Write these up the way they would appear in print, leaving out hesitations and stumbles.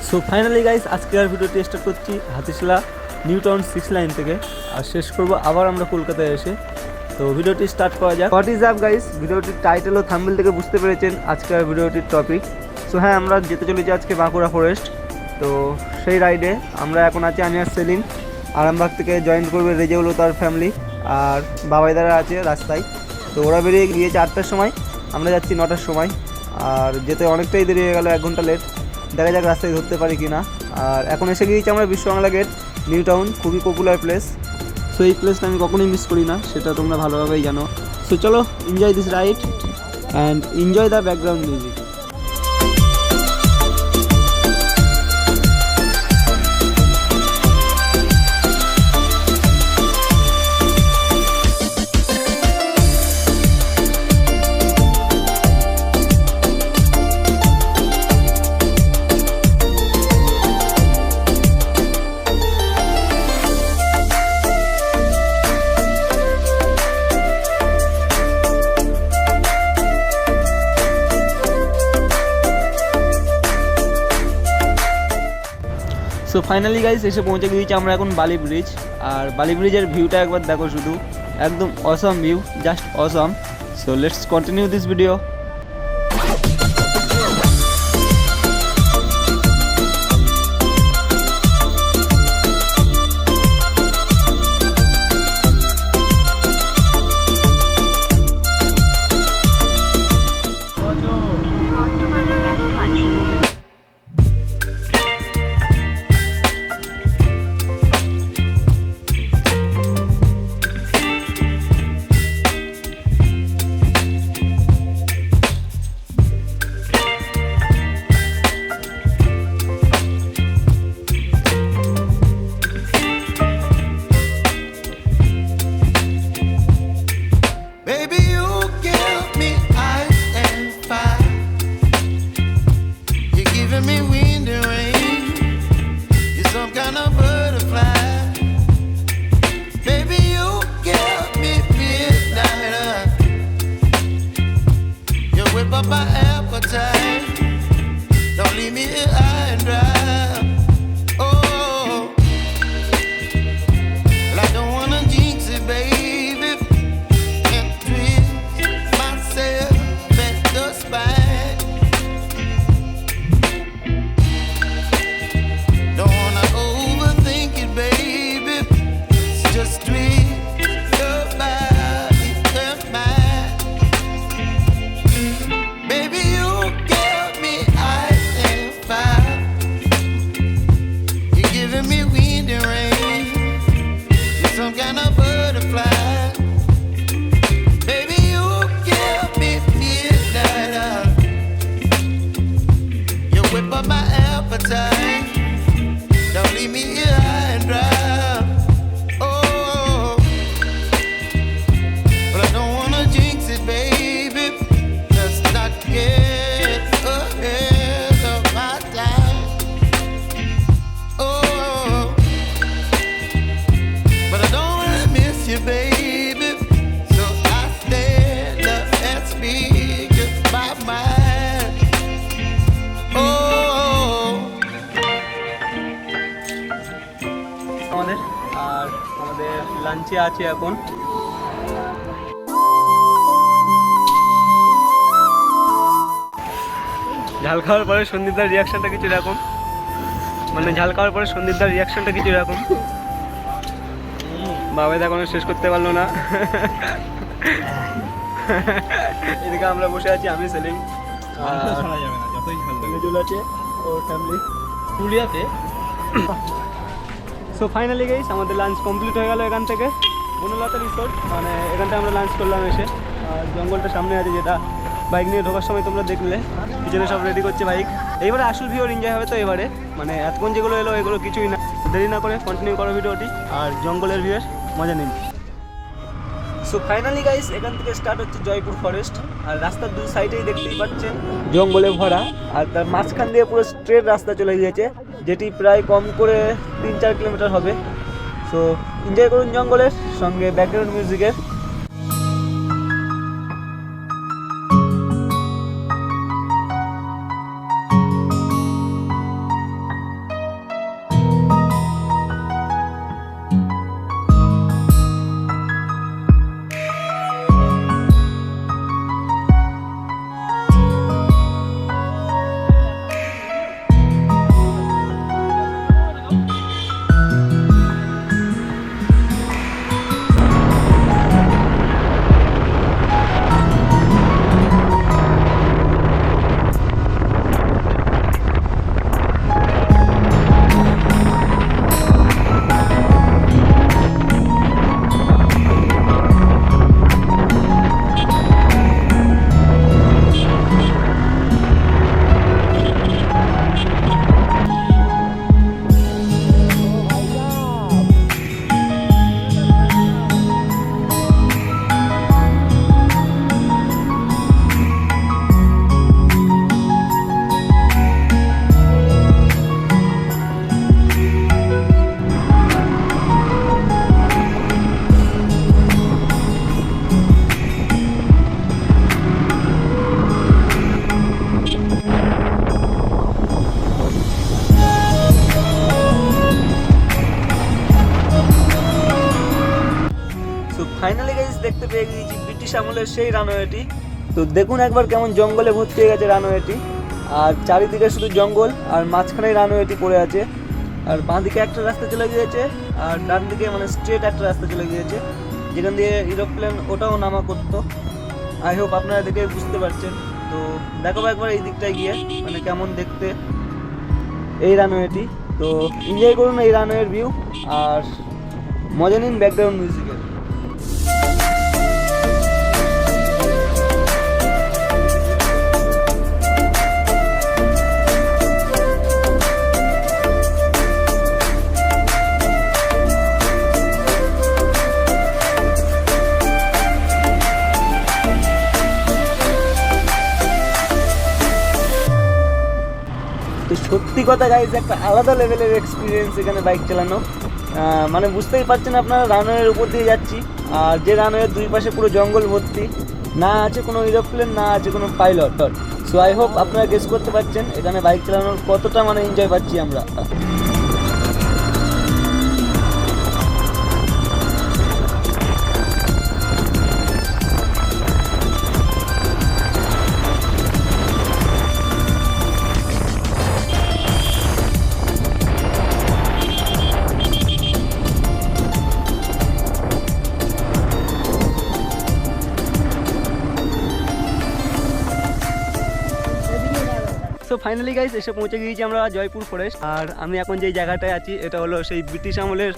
So finally guys আজকের ভিডিওটি start করছি হাতিশিলা নিউ টাউন 6 লাইন থেকে, আর শেষ করব আবার আমরা কলকাতায় এসে। তো ভিডিওটি স্টার্ট করা যাক। হোয়াট ইজ আপ গাইস, ভিডিওটির টাইটেল ও থাম্বনেল থেকে বুঝতে পেরেছেন আজকের ভিডিওটির টপিক। সো হ্যাঁ, আমরা যেতে চলেছি আজকে বাঁকুড়া ফরেস্ট। তো সেই রাইডে আমরা এখন আছি, আমি আর সেলিম। আরামবাগ থেকে জয়েন করবে রেজেউল ও তার ফ্যামিলি, আর বাবাইদারা আছে রাস্তায়। তো ওরা বেরিয়ে গিয়েছে 8টার সময়, আমরা যাচ্ছি 9টার সময়। আর যেতে অনেকটাই দেরি হয়ে গেল, 1 ঘন্টা লেট। দেখা যাক রাস্তায় ধরতে পারি কি না। আর এখন এসে গিয়েছি আমরা বিশ্ব বাংলা গেট, নিউ টাউন, খুবই পপুলার প্লেস। সো এই প্লেসটা আমি কখনোই মিস করি না, সেটা তোমরা ভালোভাবেই জানো। সো চলো, enjoy this ride and enjoy the background music. So finally guys এসে পৌঁছে গিয়েছি আমরা এখন বালি ব্রিজ। আর বালি ব্রিজের ভিউটা একবার দেখো, শুধু একদম awesome view, just awesome. So let's continue this video. আর আমাদের লাঞ্চে আছে এখন। ঝাল খাওয়ার পরে সন্দীপদার রিয়াকশনটা কিছু এরকম, মানে ঝাল খাওয়ার পরে সন্দীপদার রিয়াকশনটা কিছু এরকম। বাবাই এখনো শেষ করতে পারলো না। এদিকে আমরা বসে আছি, আমি সেলিম আছে ওর ফ্যামিলি পুরুলিয়াতে। সো ফাইনালি গাইস আমাদের লাঞ্চ কমপ্লিট হয়ে গেল এখান থেকে, banalata রিসোর্ট, মানে এখানটা আমরা লাঞ্চ করলাম এসে। আর জঙ্গলটা সামনে আছে, যেটা বাইক নিয়ে ঢোকার সময় তোমরা দেখলে, পিছনে সব রেডি করছে বাইক। এইবারে আসল ভিউ এনজয় হবে। তো এবারে মানে এতক্ষণ যেগুলো এলো এগুলো কিছুই না, দেরি না করে কন্টিনিউ করো ভিডিওটি আর জঙ্গলের ভিউয়ের মজা নিন। সো ফাইনালি গাইস এখান থেকে স্টার্ট হচ্ছে জয়পুর ফরেস্ট। আর রাস্তার দুই সাইডেই দেখতেই পাচ্ছেন জঙ্গলে ভরা, আর তার মাঝখান দিয়ে পুরো স্ট্রেট রাস্তা চলে গিয়েছে, যেটি প্রায় কম করে 3-4 কিলোমিটার হবে। সো এনজয় করুন জঙ্গলের সঙ্গে ব্যাকগ্রাউন্ড মিউজিকের। আমলের সেই রানওয়েটি। তো দেখুন একবার কেমন জঙ্গলে ভর্তি হয়ে গেছে রানওয়েটি, আর চারিদিকে শুধু জঙ্গল, আর মাঝখানে রানওয়েটি পড়ে আছে। আর বাঁ দিকে একটা রাস্তা চলে গিয়েছে, আর ডান দিকে মানে স্ট্রেট একটা রাস্তা চলে গিয়েছে, যেখান দিয়ে এরোপ্লেন ওটাও নামা করতো। আই হোপ আপনারা দেখে বুঝতে পারছেন। তো দেখো একবার এই দিকটায় গিয়ে মানে কেমন দেখতে এই রানওয়েটি। তো এনজয় করুন এই রানওয়ের ভিউ, আর মজা নিন ব্যাকগ্রাউন্ড মিউজিকের। তো সত্যি কথা গাইজ, একটা আলাদা লেভেলের এক্সপিরিয়েন্স এখানে বাইক চালানো। মানে বুঝতেই পারছেন আপনারা, রানওয়ের উপর দিয়ে যাচ্ছি, আর যে রানওয়ের দুই পাশে পুরো জঙ্গল ভর্তি, না আছে কোনো এরোপ্লেন, না আছে কোনো পাইলট। সো আই হোপ আপনারা গেস করতে পারছেন এখানে বাইক চালানোর কতটা মানে এনজয় পাচ্ছি আমরা। সো ফাইনালি গাইস এসে পৌঁছে গিয়েছি আমরা জয়পুর ফরেস্ট। আর আমি এখন যেই জায়গাটায় আছি এটা হলো সেই ব্রিটিশ আমলের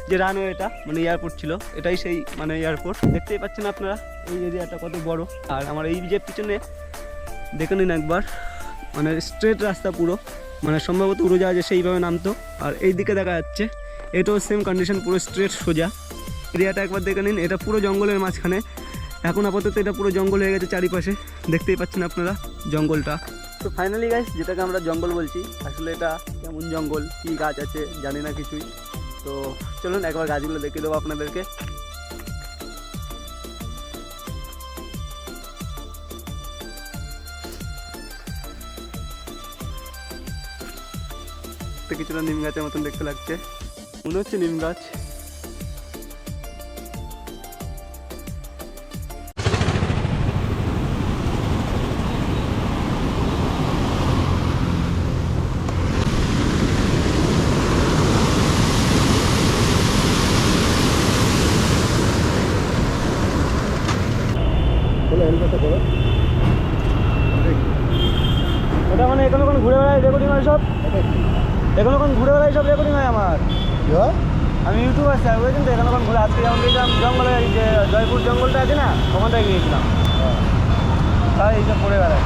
যে রানওয়েটা মানে এয়ারপোর্ট ছিল, এটাই সেই মানে এয়ারপোর্ট। দেখতেই পাচ্ছেন আপনারা এই এরিয়াটা কত বড়। আর আমার এই যে পিছনে দেখে নিন একবার, মানে স্ট্রেট রাস্তা পুরো, মানে সম্ভবত উড়োজাহাজে সেইভাবে নামতো। আর এই দিকে দেখা যাচ্ছে এটাও সেম কন্ডিশন, পুরো স্ট্রেট সোজা। এরিয়াটা একবার দেখে নিন, এটা পুরো জঙ্গলের মাঝখানে। এখন আপাতত এটা পুরো জঙ্গল হয়ে গেছে চারিপাশে, দেখতেই পাচ্ছেন আপনারা জঙ্গলটা। তো ফাইনালি গাইস যেটাকে আমরা জঙ্গল বলছি, আসলে এটা কেমন জঙ্গল, কী গাছ আছে জানি না কিছুই। তো চলুন একবার গাছগুলো দেখিয়ে দেবো আপনাদেরকে। তো কিছুটা নিম গাছের মতন দেখতে লাগছে, মনে হচ্ছে নিম গাছ। ওটা মানে এখানে কোনো ঘুরে বেড়ায় রেকর্ডিং হয় সব, এখানে কোনো ঘুরে বেড়ায় সব রেকর্ডিং হয় আমার। আমি ইউটিউবার স্যার, বুঝেছেন তো। এখানে কোনো ঘুরে, আজকে যেমন গিয়েছিলাম জঙ্গলে, এই যে জয়পুর জঙ্গলটা আছে না, ওখানটায় গিয়েছিলাম। তাই এইসব ঘুরে বেড়ায়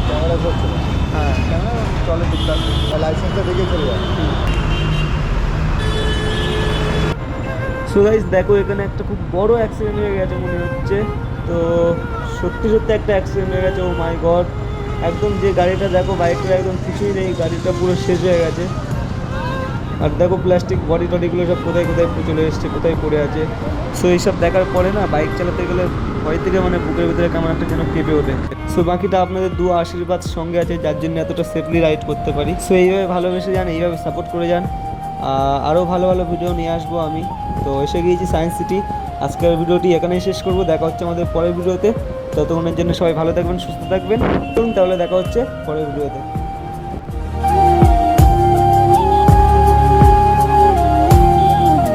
ক্যামেরা করছে। হ্যাঁ ক্যামেরা চলে টুকটাক, লাইসেন্সটা দেখে চলে যায়। সো গাইস দেখো এখানে একটা খুব বড় অ্যাক্সিডেন্ট হয়ে গেছে মনে হচ্ছে। তো সত্যি সত্যি একটা অ্যাক্সিডেন্ট হয়ে গেছে। ও মাই গড, একদম যে গাড়িটা দেখো, বাইকটা একদম কিছুই নেই, গাড়িটা পুরো শেষ হয়ে গেছে। আর দেখো প্লাস্টিক বডি টডিগুলো সব কোথায় কোথায় চলে এসছে, কোথায় পড়ে আছে। সো এইসব দেখার পরে না বাইক চালাতে গেলে ভয় থেকে মানে বুকের ভিতরে কেমন একটা যেন কেঁপে ওঠে। সো বাকিটা আপনাদের দু আশীর্বাদ সঙ্গে আছে, যার জন্য এতটা সেফলি রাইড করতে পারি। সো এইভাবে ভালোবেসে যান, এইভাবে সাপোর্ট করে যান। আরও ভালো ভালো ভিডিও নিয়ে আসবো আমি। তো এসে গিয়েছি সায়েন্স সিটি। আজকের ভিডিওটি এখানেই শেষ করবো, দেখা হচ্ছে আমাদের পরের ভিডিওতে। ততক্ষণের জন্য সবাই ভালো থাকবেন, সুস্থ থাকবেন। তাহলে দেখা হচ্ছে পরের ভিডিওতে।